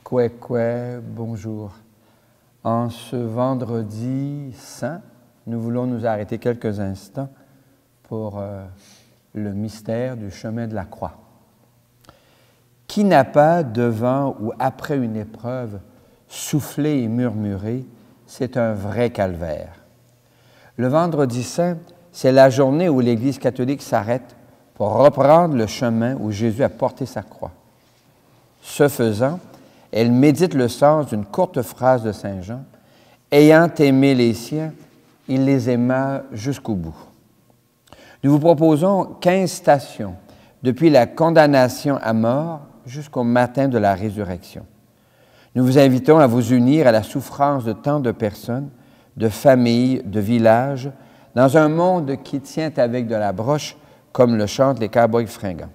Kwekwe, bonjour. En ce vendredi saint, nous voulons nous arrêter quelques instants pour le mystère du chemin de la croix. Qui n'a pas, devant ou après une épreuve, soufflé et murmuré, c'est un vrai calvaire. Le vendredi saint, c'est la journée où l'Église catholique s'arrête pour reprendre le chemin où Jésus a porté sa croix. Ce faisant, elle médite le sens d'une courte phrase de Saint Jean. « Ayant aimé les siens, il les aima jusqu'au bout. » Nous vous proposons 15 stations, depuis la condamnation à mort jusqu'au matin de la résurrection. Nous vous invitons à vous unir à la souffrance de tant de personnes, de familles, de villages, dans un monde qui tient avec de la broche, comme le chantent les cowboys fringants.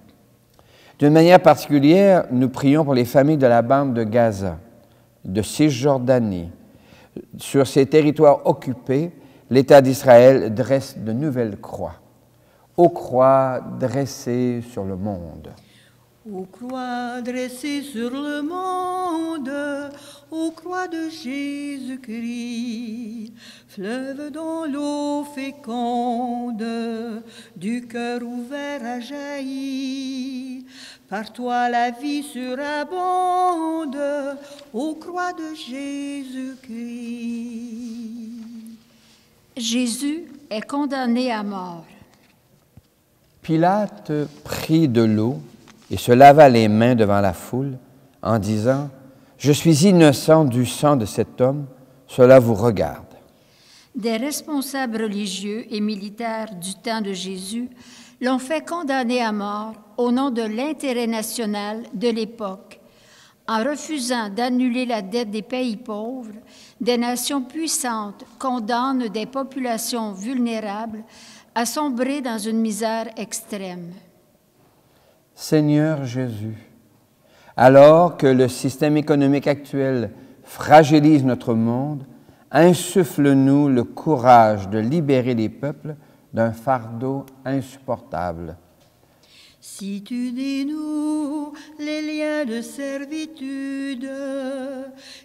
D'une manière particulière, nous prions pour les familles de la bande de Gaza, de Cisjordanie. Sur ces territoires occupés, l'État d'Israël dresse de nouvelles croix. Aux croix dressées sur le monde. Aux croix dressées sur le monde, aux croix de Jésus-Christ, fleuve dans l'eau féconde, du cœur ouvert à jaillir. Par toi la vie surabonde, aux croix de Jésus-Christ. Jésus est condamné à mort. Pilate prit de l'eau et se lava les mains devant la foule en disant « Je suis innocent du sang de cet homme, cela vous regarde. » Des responsables religieux et militaires du temps de Jésus l'ont fait condamner à mort au nom de l'intérêt national de l'époque, en refusant d'annuler la dette des pays pauvres. Des nations puissantes condamnent des populations vulnérables à sombrer dans une misère extrême. Seigneur Jésus, alors que le système économique actuel fragilise notre monde, insuffle-nous le courage de libérer les peuples d'un fardeau insupportable. Si tu dénoues les liens de servitude,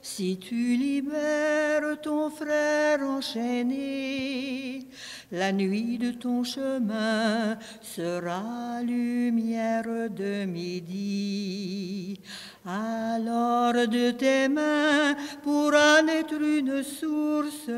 si tu libères ton frère enchaîné, la nuit de ton chemin sera lumière de midi. Alors de tes mains pourra naître une source,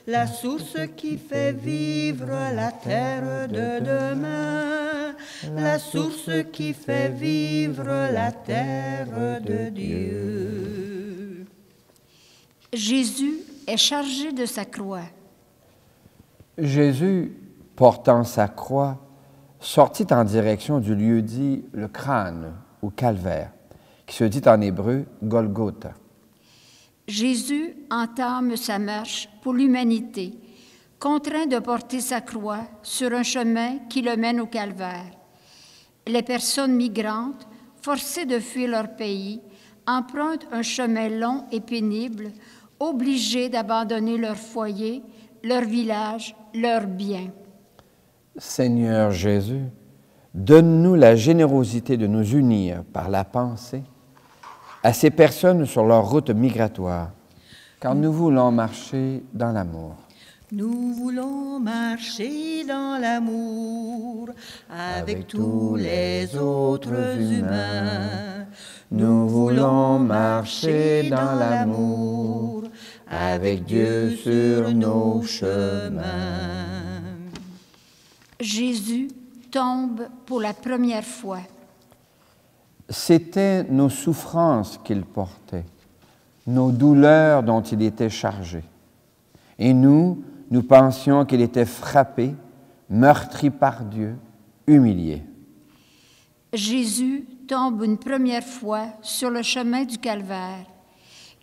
la source qui fait vivre la terre de demain, la source qui fait vivre la terre de Dieu. Jésus est chargé de sa croix. Jésus, portant sa croix, sortit en direction du lieu dit le crâne ou calvaire, qui se dit en hébreu Golgotha. Jésus entame sa marche pour l'humanité, contraint de porter sa croix sur un chemin qui le mène au calvaire. Les personnes migrantes, forcées de fuir leur pays, empruntent un chemin long et pénible, obligées d'abandonner leur foyer, leur village, leurs biens. Seigneur Jésus, donne-nous la générosité de nous unir par la pensée à ces personnes sur leur route migratoire, car nous voulons marcher dans l'amour. Nous voulons marcher dans l'amour avec tous les autres humains. Nous voulons marcher dans l'amour avec Dieu sur nos chemins. Jésus tombe pour la première fois. C'étaient nos souffrances qu'il portait, nos douleurs dont il était chargé. Et nous pensions qu'il était frappé, meurtri par Dieu, humilié. Jésus tombe une première fois sur le chemin du calvaire.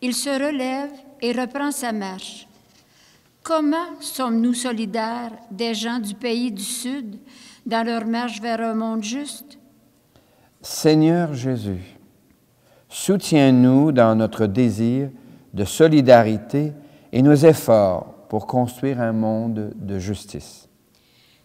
Il se relève et reprend sa marche. Comment sommes-nous solidaires des gens du pays du Sud dans leur marche vers un monde juste? Seigneur Jésus, soutiens-nous dans notre désir de solidarité et nos efforts pour construire un monde de justice.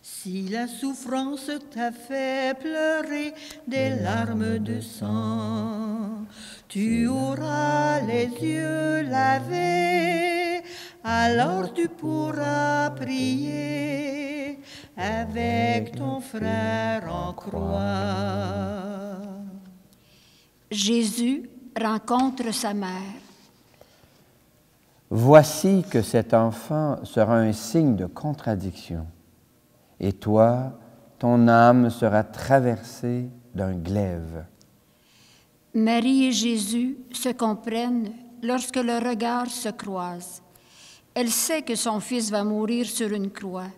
Si la souffrance t'a fait pleurer des larmes de sang, Tu auras les yeux lavés, alors tu pourras prier avec ton frère en croix. Jésus rencontre sa mère. Voici que cet enfant sera un signe de contradiction. Et toi, ton âme sera traversée d'un glaive. Marie et Jésus se comprennent lorsque leurs regards se croisent. Elle sait que son fils va mourir sur une croix,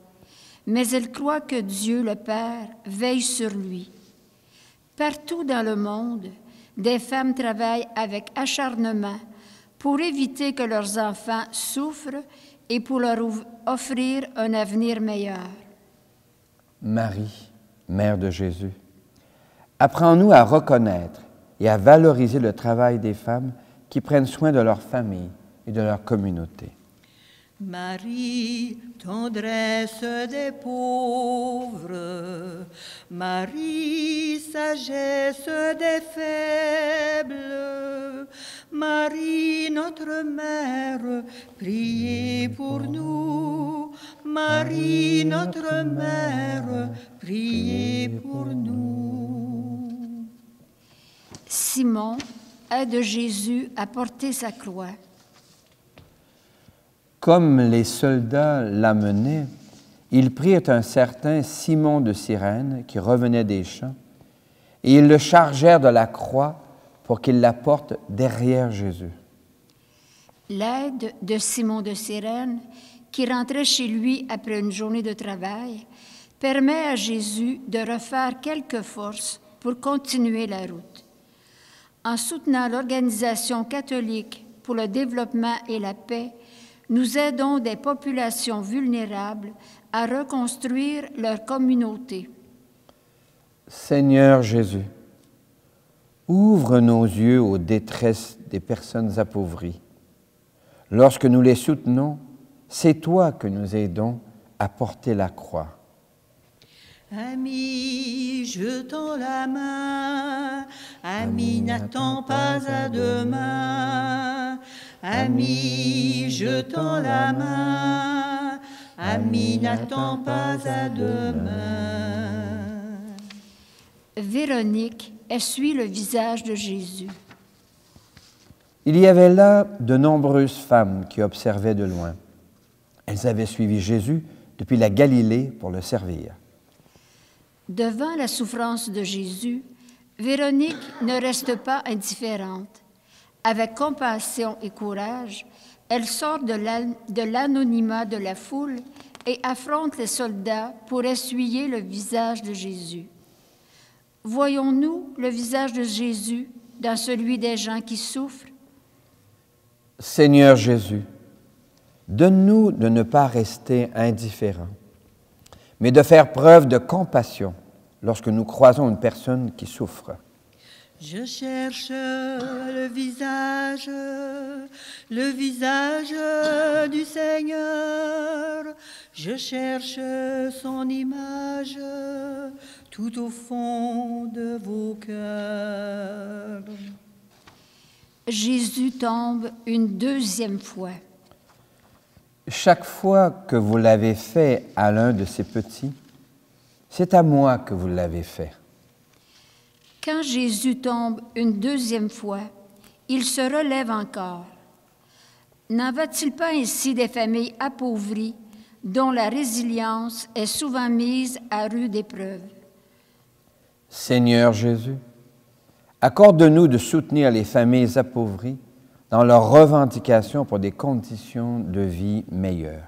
mais elle croit que Dieu le Père veille sur lui. Partout dans le monde, des femmes travaillent avec acharnement pour éviter que leurs enfants souffrent et pour leur offrir un avenir meilleur. Marie, Mère de Jésus, apprends-nous à reconnaître et à valoriser le travail des femmes qui prennent soin de leur famille et de leur communauté. Marie, tendresse des pauvres, Marie, sagesse des faibles, Marie, notre mère, priez pour nous. Marie, notre mère, priez pour nous. Simon aide Jésus à porter sa croix. Comme les soldats l'amenaient, ils prirent un certain Simon de Cyrène qui revenait des champs, et ils le chargèrent de la croix pour qu'il la porte derrière Jésus. L'aide de Simon de Cyrène, qui rentrait chez lui après une journée de travail, permet à Jésus de refaire quelques forces pour continuer la route. En soutenant l'Organisation catholique pour le développement et la paix, nous aidons des populations vulnérables à reconstruire leur communauté. Seigneur Jésus, ouvre nos yeux aux détresses des personnes appauvries. Lorsque nous les soutenons, c'est toi que nous aidons à porter la croix. Ami, je tends la main, ami, n'attends pas à demain. Ami, je tends la main, ami, n'attends pas à demain. Véronique essuie le visage de Jésus. Il y avait là de nombreuses femmes qui observaient de loin. Elles avaient suivi Jésus depuis la Galilée pour le servir. Devant la souffrance de Jésus, Véronique ne reste pas indifférente. Avec compassion et courage, elle sort de l'anonymat de la foule et affronte les soldats pour essuyer le visage de Jésus. Voyons-nous le visage de Jésus dans celui des gens qui souffrent? Seigneur Jésus, donne-nous de ne pas rester indifférents, mais de faire preuve de compassion lorsque nous croisons une personne qui souffre. Je cherche le visage du Seigneur. Je cherche son image tout au fond de vos cœurs. Jésus tombe une deuxième fois. Chaque fois que vous l'avez fait à l'un de ces petits, c'est à moi que vous l'avez fait. Quand Jésus tombe une deuxième fois, il se relève encore. N'en va-t-il pas ainsi des familles appauvries dont la résilience est souvent mise à rude épreuve? Seigneur Jésus, accorde-nous de soutenir les familles appauvries dans leurs revendications pour des conditions de vie meilleures.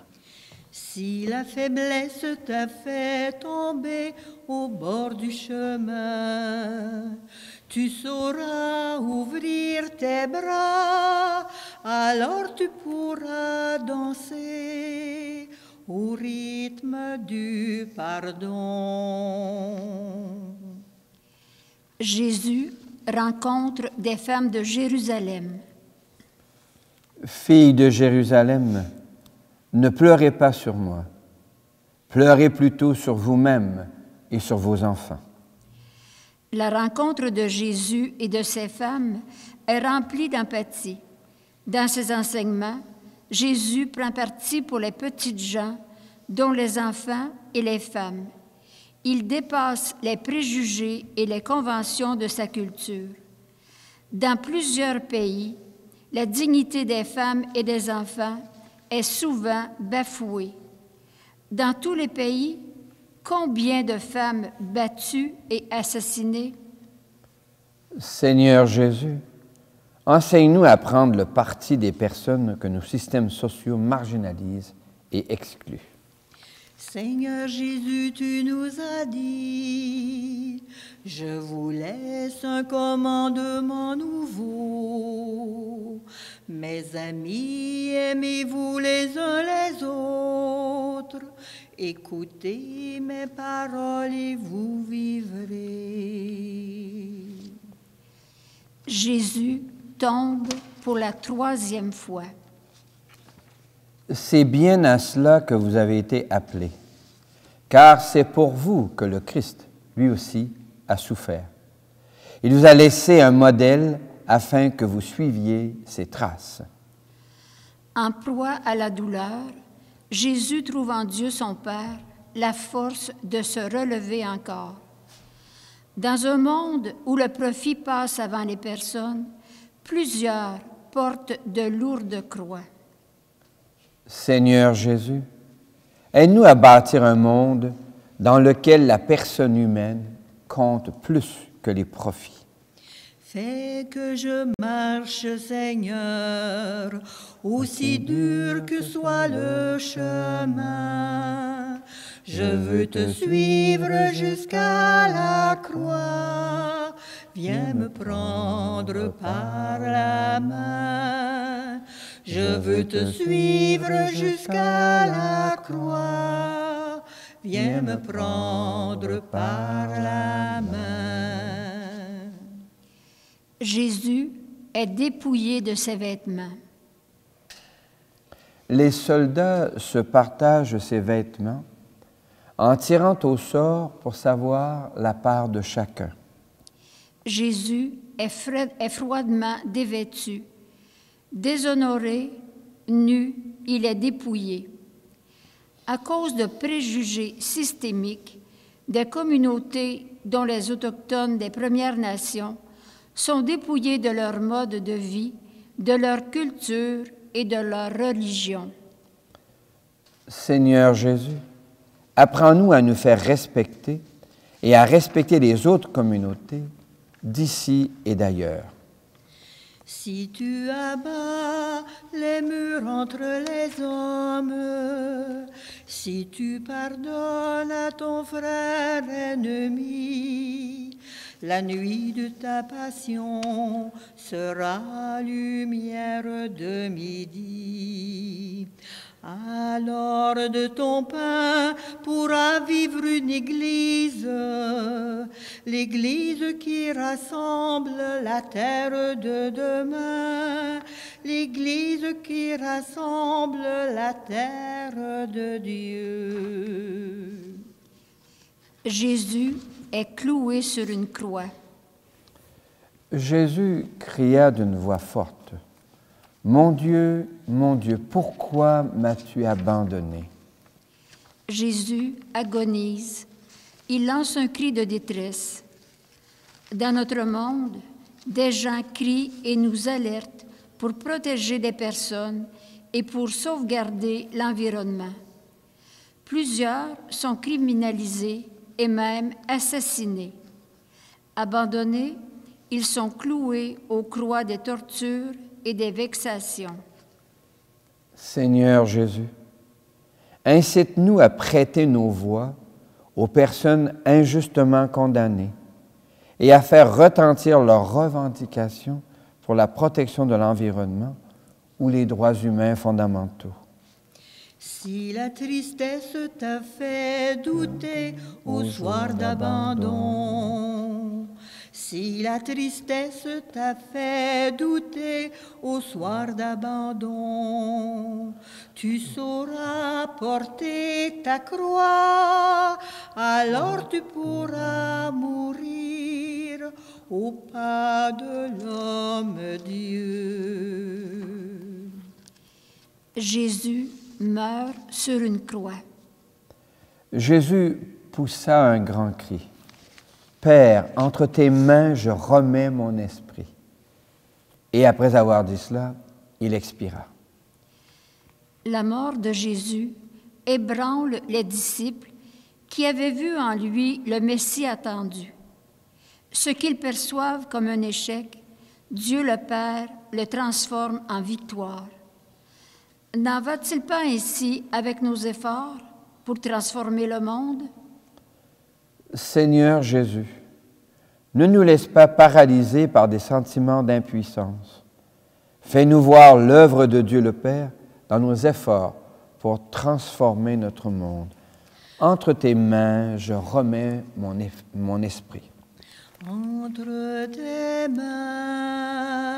Si la faiblesse t'a fait tomber au bord du chemin, tu sauras ouvrir tes bras, alors tu pourras danser au rythme du pardon. Jésus rencontre des femmes de Jérusalem. Filles de Jérusalem, ne pleurez pas sur moi, pleurez plutôt sur vous-même et sur vos enfants. La rencontre de Jésus et de ses femmes est remplie d'empathie. Dans ses enseignements, Jésus prend parti pour les petites gens, dont les enfants et les femmes. Il dépasse les préjugés et les conventions de sa culture. Dans plusieurs pays, la dignité des femmes et des enfants est souvent bafouée. Dans tous les pays, combien de femmes battues et assassinées? Seigneur Jésus, enseigne-nous à prendre le parti des personnes que nos systèmes sociaux marginalisent et excluent. Seigneur Jésus, tu nous as dit, je vous laisse un commandement nouveau. Mes amis, aimez-vous les uns les autres. Écoutez mes paroles et vous vivrez. Jésus tombe pour la 3e fois. C'est bien à cela que vous avez été appelés, car c'est pour vous que le Christ, lui aussi, a souffert. Il vous a laissé un modèle afin que vous suiviez ses traces. En proie à la douleur, Jésus trouve en Dieu son Père la force de se relever encore. Dans un monde où le profit passe avant les personnes, plusieurs portent de lourdes croix. Seigneur Jésus, aide-nous à bâtir un monde dans lequel la personne humaine compte plus que les profits. Fais que je marche, Seigneur, aussi dur que soit le chemin. Je veux te suivre jusqu'à la croix. Viens me prendre par la main. Je veux te suivre jusqu'à la croix. Viens me prendre par la main. Jésus est dépouillé de ses vêtements. Les soldats se partagent ses vêtements en tirant au sort pour savoir la part de chacun. Jésus est froidement dévêtu. Déshonoré, nu, il est dépouillé. À cause de préjugés systémiques, des communautés, dont les Autochtones des Premières Nations, sont dépouillés de leur mode de vie, de leur culture et de leur religion. Seigneur Jésus, apprends-nous à nous faire respecter et à respecter les autres communautés d'ici et d'ailleurs. Si tu abats les murs entre les hommes, si tu pardonnes à ton frère ennemi, la nuit de ta passion sera lumière de midi. Alors de ton pain pourra vivre une église, l'église qui rassemble la terre de demain, l'église qui rassemble la terre de Dieu. Jésus est cloué sur une croix. Jésus cria d'une voix forte, « Mon Dieu, pourquoi m'as-tu abandonné ?» Jésus agonise. Il lance un cri de détresse. Dans notre monde, des gens crient et nous alertent pour protéger des personnes et pour sauvegarder l'environnement. Plusieurs sont criminalisés et même assassinés. Abandonnés, ils sont cloués aux croix des tortures et des vexations. Seigneur Jésus, incite-nous à prêter nos voix aux personnes injustement condamnées et à faire retentir leurs revendications pour la protection de l'environnement ou les droits humains fondamentaux. Si la tristesse t'a fait douter au soir d'abandon, si la tristesse t'a fait douter au soir d'abandon, tu sauras porter ta croix, alors tu pourras mourir au pas de l'homme-dieu. Jésus meurt sur une croix. Jésus poussa un grand cri. « Père, entre tes mains, je remets mon esprit. » Et après avoir dit cela, il expira. La mort de Jésus ébranle les disciples qui avaient vu en lui le Messie attendu. Ce qu'ils perçoivent comme un échec, Dieu le Père le transforme en victoire. N'en va-t-il pas ainsi avec nos efforts pour transformer le monde? Seigneur Jésus, ne nous laisse pas paralyser par des sentiments d'impuissance. Fais-nous voir l'œuvre de Dieu le Père dans nos efforts pour transformer notre monde. Entre tes mains, je remets mon esprit. Entre tes mains,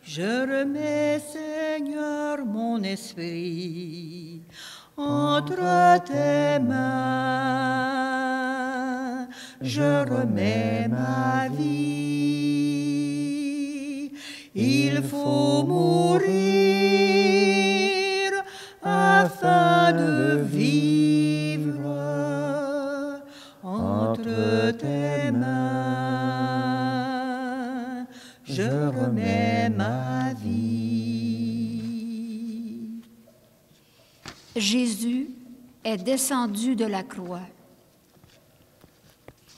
je remets, Seigneur, mon esprit. Entre tes mains, je remets ma vie. Il faut mourir afin de vivre. Entre tes mains, je remets ma vie. Jésus est descendu de la croix.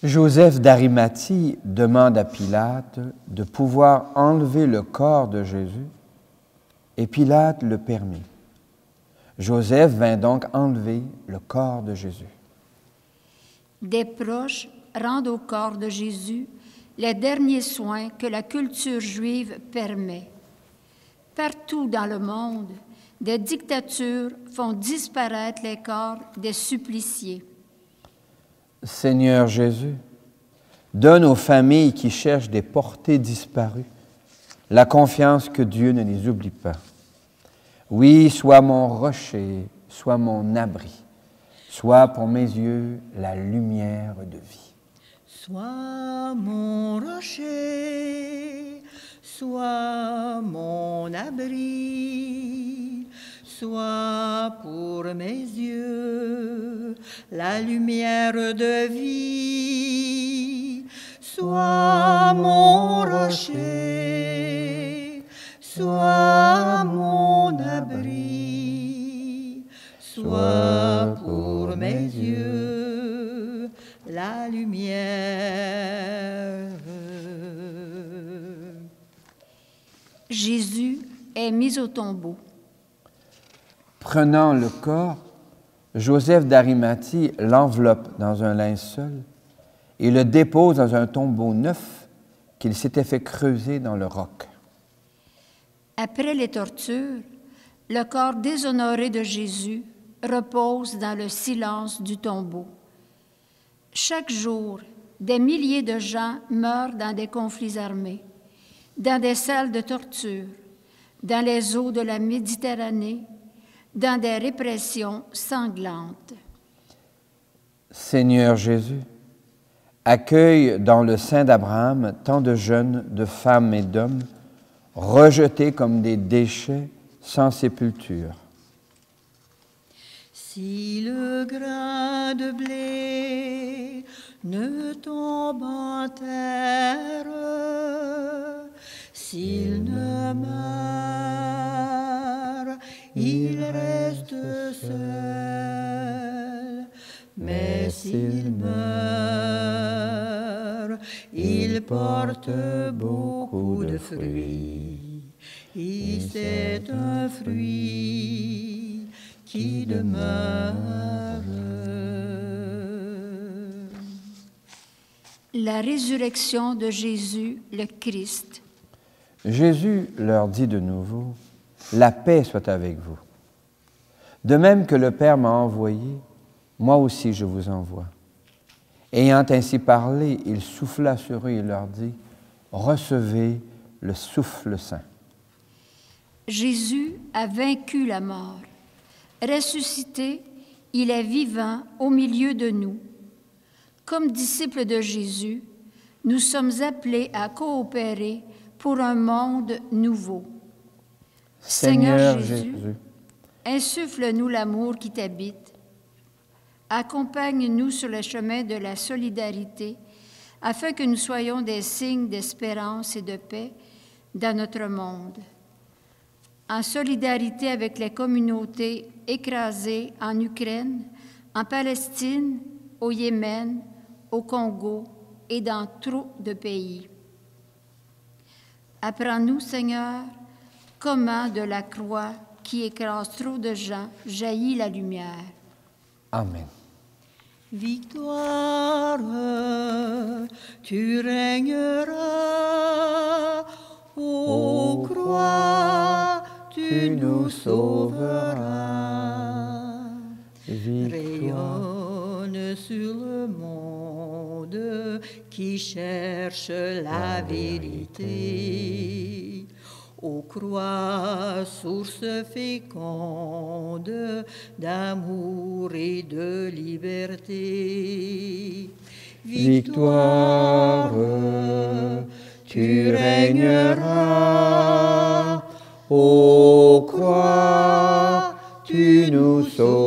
Joseph d'Arimathie demande à Pilate de pouvoir enlever le corps de Jésus, et Pilate le permit. Joseph vint donc enlever le corps de Jésus. Des proches rendent au corps de Jésus les derniers soins que la culture juive permet. Partout dans le monde, des dictatures font disparaître les corps des suppliciés. Seigneur Jésus, donne aux familles qui cherchent des portées disparues la confiance que Dieu ne les oublie pas. Oui, sois mon rocher, sois mon abri, sois pour mes yeux la lumière de vie. Sois mon rocher, sois mon abri, sois pour mes yeux la lumière de vie. Sois mon rocher, sois mon abri, sois pour mes yeux la lumière. Jésus est mis au tombeau. Prenant le corps, Joseph d'Arimathie l'enveloppe dans un linceul et le dépose dans un tombeau neuf qu'il s'était fait creuser dans le roc. Après les tortures, le corps déshonoré de Jésus repose dans le silence du tombeau. Chaque jour, des milliers de gens meurent dans des conflits armés, dans des salles de torture, dans les eaux de la Méditerranée, dans des répressions sanglantes. Seigneur Jésus, accueille dans le sein d'Abraham tant de jeunes, de femmes et d'hommes, rejetés comme des déchets sans sépulture. Si le grain de blé ne tombe en terre, s'il ne meurt, il reste seul. Mais s'il meurt, il porte beaucoup de fruits. Et c'est un fruit qui demeure. La résurrection de Jésus, le Christ. Jésus leur dit de nouveau, « La paix soit avec vous. De même que le Père m'a envoyé, moi aussi je vous envoie. » Ayant ainsi parlé, il souffla sur eux et leur dit, « Recevez le souffle saint. » Jésus a vaincu la mort. Ressuscité, il est vivant au milieu de nous. Comme disciples de Jésus, nous sommes appelés à coopérer pour un monde nouveau. Seigneur Jésus, insuffle-nous l'amour qui t'habite. Accompagne-nous sur le chemin de la solidarité afin que nous soyons des signes d'espérance et de paix dans notre monde. En solidarité avec les communautés écrasées en Ukraine, en Palestine, au Yémen, au Congo et dans trop de pays. Apprends-nous, Seigneur, comment de la croix qui écrase trop de gens jaillit la lumière. Amen. Victoire, tu régneras, ô croix, tu nous sauveras. Rayonne sur le monde qui cherche la vérité. Ô croix, source féconde d'amour et de liberté. Victoire, tu régneras, ô croix, tu nous sauveras.